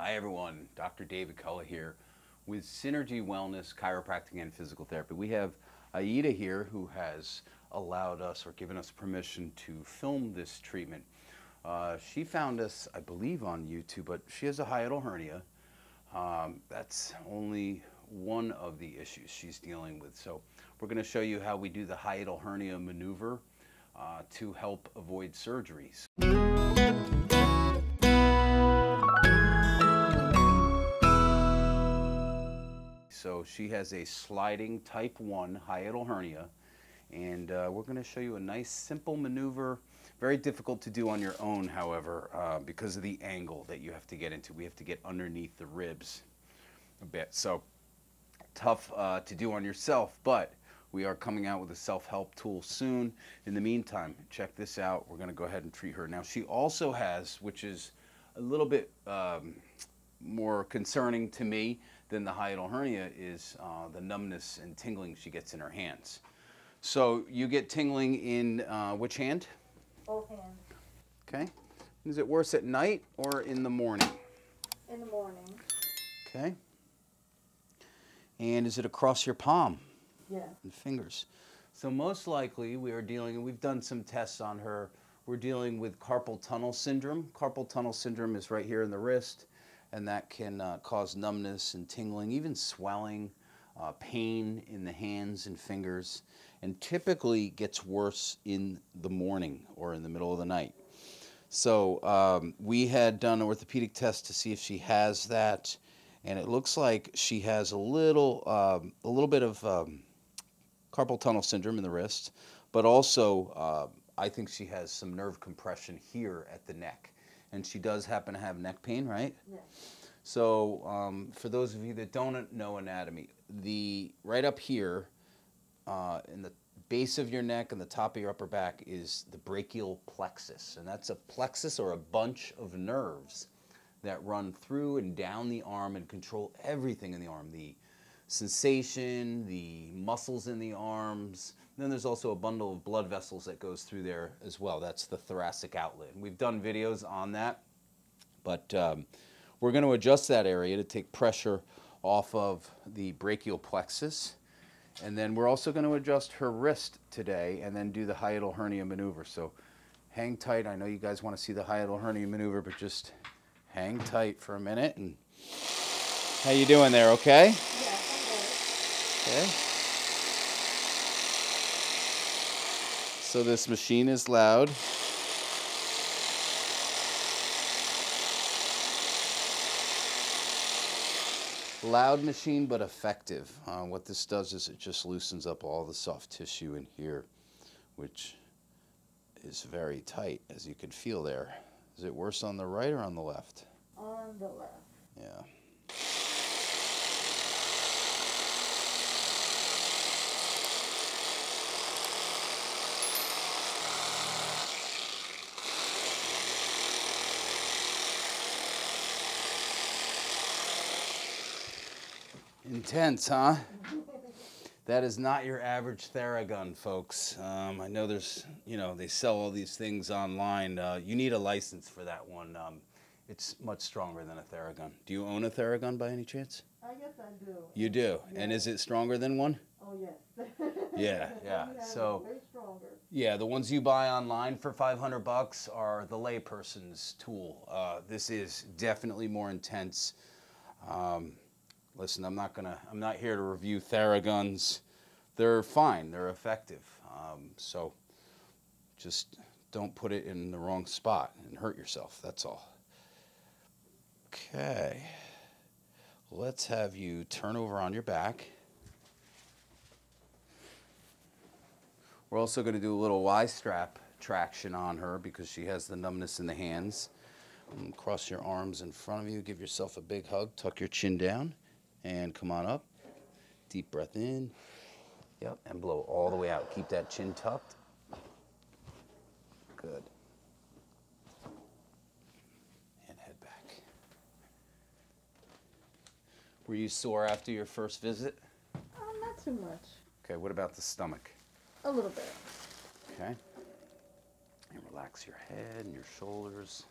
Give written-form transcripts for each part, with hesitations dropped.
Hi everyone, Dr. David Kulla here with Synergy Wellness, Chiropractic and Physical Therapy. We have Aida here who has allowed us or given us permission to film this treatment. She found us, I believe, on YouTube, but she has a hiatal hernia. That's only one of the issues she's dealing with. So we're going to show you how we do the hiatal hernia maneuver to help avoid surgeries. So she has a sliding type 1 hiatal hernia, and we're going to show you a nice simple maneuver. Very difficult to do on your own, however, because of the angle that you have to get into. We have to get underneath the ribs a bit. So tough to do on yourself, but we are coming out with a self-help tool soon. In the meantime, check this out. We're going to go ahead and treat her. Now she also has, which is a little bit more concerning to me than the hiatal hernia, is the numbness and tingling she gets in her hands. So you get tingling in which hand? Both hands. Okay. Is it worse at night or in the morning? In the morning. Okay. And is it across your palm? Yeah. And fingers? So most likely we are dealing, and we've done some tests on her, we're dealing with carpal tunnel syndrome. Carpal tunnel syndrome is right here in the wrist, and that can cause numbness and tingling, even swelling, pain in the hands and fingers, and typically gets worse in the morning or in the middle of the night. So we had done an orthopedic test to see if she has that, and it looks like she has a little bit of carpal tunnel syndrome in the wrist, but also I think she has some nerve compression here at the neck. And she does happen to have neck pain, right? Yes. So for those of you that don't know anatomy, right up here in the base of your neck and the top of your upper back is the brachial plexus. And that's a plexus or a bunch of nerves that run through and down the arm and control everything in the arm. The sensation, the muscles in the arms. And then there's also a bundle of blood vessels that goes through there as well. That's the thoracic outlet. And we've done videos on that, but we're going to adjust that area to take pressure off of the brachial plexus. And then we're also going to adjust her wrist today and then do the hiatal hernia maneuver. So hang tight. I know you guys want to see the hiatal hernia maneuver, but just hang tight for a minute. And how you doing there, okay? Okay. So this machine is loud. Loud machine, but effective. What this does is it just loosens up all the soft tissue in here, which is very tight, as you can feel there. Is it worse on the right or on the left? On the left. Yeah. Intense, huh? That is not your average Theragun, folks. I know there's, they sell all these things online. You need a license for that one. It's much stronger than a Theragun. Do you own a Theragun by any chance? I guess I do. You do? Yeah. And is it stronger than one? Oh, yes. Yeah. So, way stronger. yeah, the ones you buy online for $500 are the layperson's tool. This is definitely more intense. Listen, I'm not here to review Theraguns. They're fine, they're effective. So just don't put it in the wrong spot and hurt yourself, that's all. Okay, let's have you turn over on your back. We're also going to do a little Y-strap traction on her because she has the numbness in the hands. Cross your arms in front of you, give yourself a big hug, tuck your chin down. And come on up. Deep breath in. Yep, and blow all the way out. Keep that chin tucked. Good. And head back. Were you sore after your first visit? Not too much. Okay, what about the stomach? A little bit. Okay. And relax your head and your shoulders.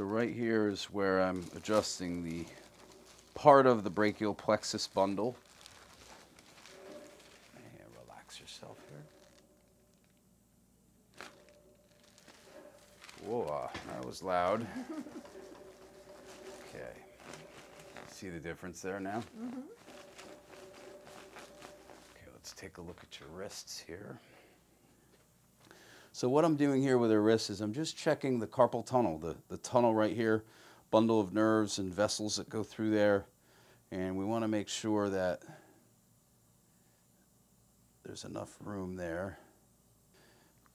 So right here is where I'm adjusting the part of the brachial plexus bundle. And relax yourself here. Whoa, that was loud. Okay. See the difference there now? Mm-hmm. Okay, let's take a look at your wrists here. So what I'm doing here with her wrists is I'm just checking the carpal tunnel, the tunnel right here, bundle of nerves and vessels that go through there. And we want to make sure that there's enough room there.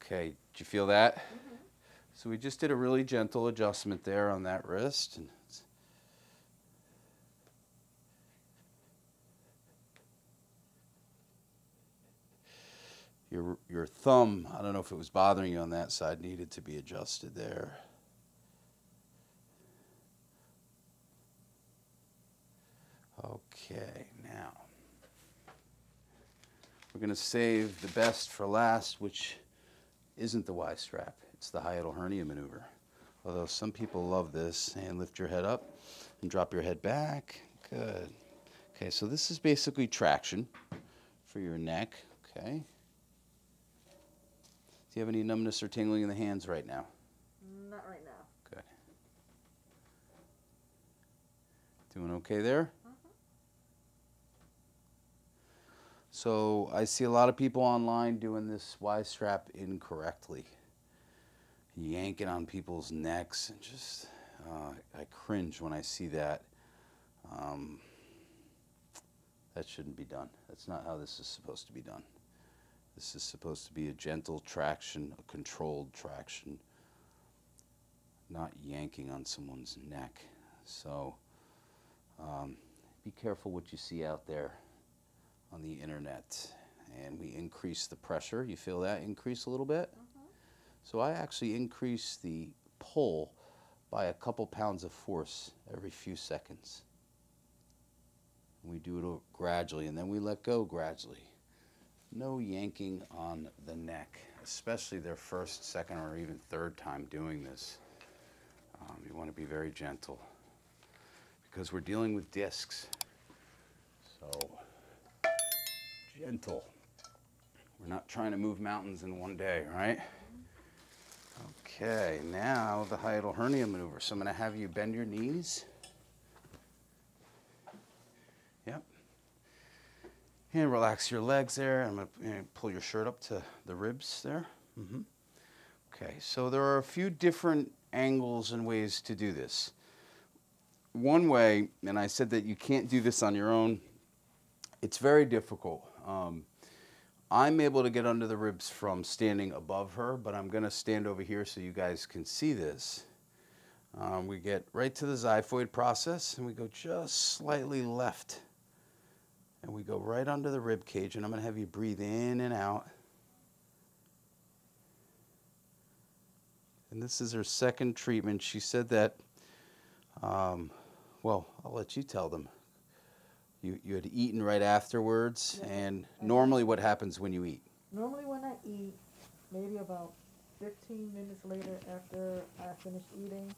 Okay, did you feel that? Mm-hmm. So we just did a really gentle adjustment there on that wrist. And your thumb, I don't know if it was bothering you on that side, needed to be adjusted there. Okay, now we're going to save the best for last, which isn't the Y strap. It's the hiatal hernia maneuver. Although some people love this. And lift your head up and drop your head back. Good. Okay, so this is basically traction for your neck. Okay. Do you have any numbness or tingling in the hands right now? Not right now. Good. Doing okay there? So I see a lot of people online doing this Y strap incorrectly. Yanking on people's necks and just, I cringe when I see that. That shouldn't be done. That's not how this is supposed to be done. This is supposed to be a gentle traction, a controlled traction, not yanking on someone's neck. So be careful what you see out there on the internet. And we increase the pressure. You feel that increase a little bit? So I actually increase the pull by a couple pounds of force every few seconds. We do it gradually, and then we let go gradually. No yanking on the neck, especially their first, second, or even third time doing this. You want to be very gentle because we're dealing with discs. So gentle. We're not trying to move mountains in one day, right? Okay, now the hiatal hernia maneuver. So I'm going to have you bend your knees. Yep. And relax your legs there. I'm going to pull your shirt up to the ribs there. Okay, so there are a few different angles and ways to do this. One way, and I said that you can't do this on your own, it's very difficult. I'm able to get under the ribs from standing above her, but I'm going to stand over here so you guys can see this. We get right to the xiphoid process, and we go just slightly left. And we go right under the rib cage, and I'm going to have you breathe in and out. And this is her second treatment. She said that, well, I'll let you tell them. You had eaten right afterwards, Yeah. and normally what happens when you eat? Normally when I eat, maybe about 15 minutes later after I finish eating,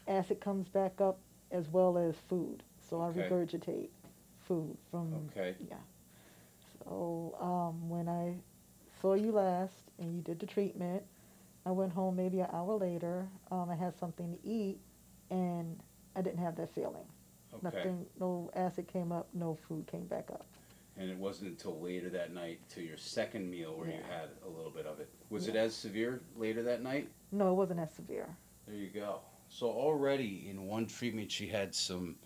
acid comes back up as well as food. So Okay. I regurgitate food from, Okay. yeah. So when I saw you last and you did the treatment, I went home maybe an hour later. I had something to eat, and I didn't have that feeling. Okay. Nothing, no acid came up, no food came back up. And it wasn't until later that night, to your second meal, where you Yeah. had a little bit of it. Was it Yeah. as severe later that night? No, it wasn't as severe. There you go. So already in one treatment, she had some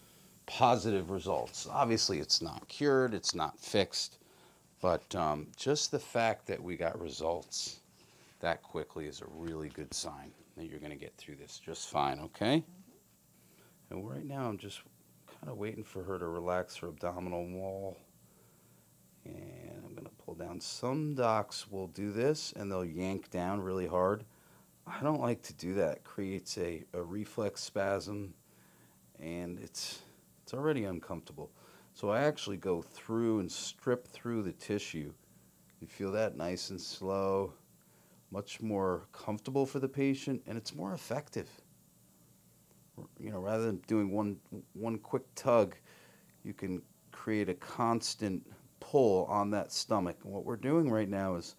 positive results. Obviously, it's not cured, it's not fixed, but just the fact that we got results that quickly is a really good sign that you're going to get through this just fine, okay? And right now, I'm just kind of waiting for her to relax her abdominal wall. And I'm going to pull down. Some docs will do this, and they'll yank down really hard. I don't like to do that. It creates a reflex spasm, and it's already uncomfortable. So I actually go through and strip through the tissue. You feel that? Nice and slow. much more comfortable for the patient, and it's more effective. You know, rather than doing one quick tug, you can create a constant pull on that stomach. And what we're doing right now is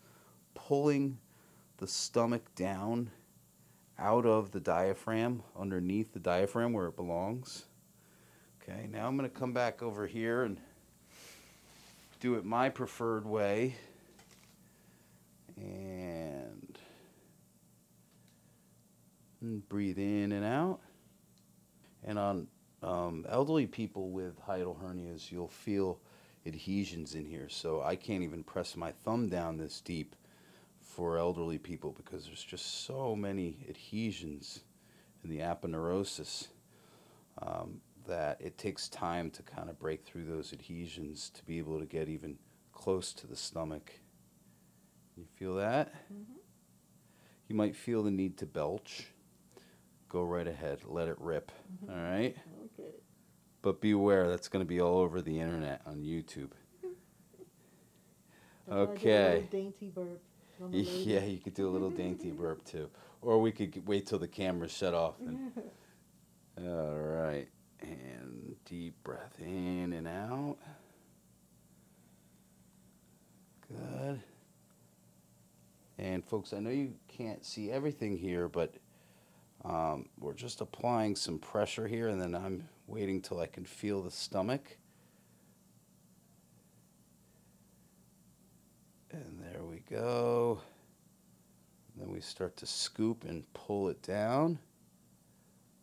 pulling the stomach down out of the diaphragm, underneath the diaphragm where it belongs. Okay, now I'm going to come back over here and do it my preferred way. And breathe in and out. And on elderly people with hiatal hernias, you'll feel adhesions in here. So I can't even press my thumb down this deep for elderly people because there's just so many adhesions in the aponeurosis that it takes time to kind of break through those adhesions to be able to get even close to the stomach. You feel that? Mm-hmm. You might feel the need to belch. Go right ahead. Let it rip. Mm-hmm. All right? Okay. But beware, that's going to be all over the internet on YouTube. Okay. Dainty burp. Yeah, you could do a little dainty burp too. Or we could wait till the camera's shut off. All right. And deep breath in and out. Good. And folks, I know you can't see everything here, but we're just applying some pressure here, and then I'm waiting till I can feel the stomach. And there we go. And then we start to scoop and pull it down.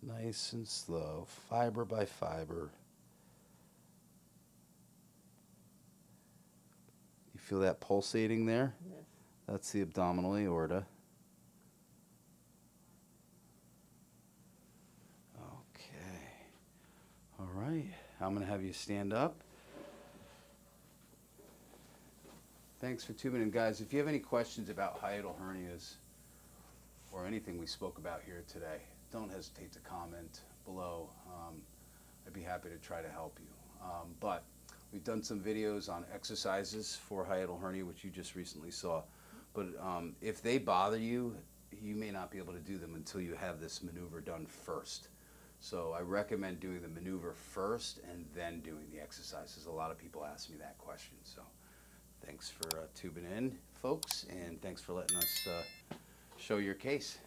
Nice and slow, fiber by fiber. You feel that pulsating there? Yes. That's the abdominal aorta. Okay. All right. I'm going to have you stand up. Thanks for tuning in, guys. If you have any questions about hiatal hernias or anything we spoke about here today, don't hesitate to comment below. I'd be happy to try to help you. But we've done some videos on exercises for hiatal hernia, which you just recently saw. But if they bother you, you may not be able to do them until you have this maneuver done first. So I recommend doing the maneuver first and then doing the exercises. A lot of people ask me that question. So thanks for tubing in, folks, and thanks for letting us show your case.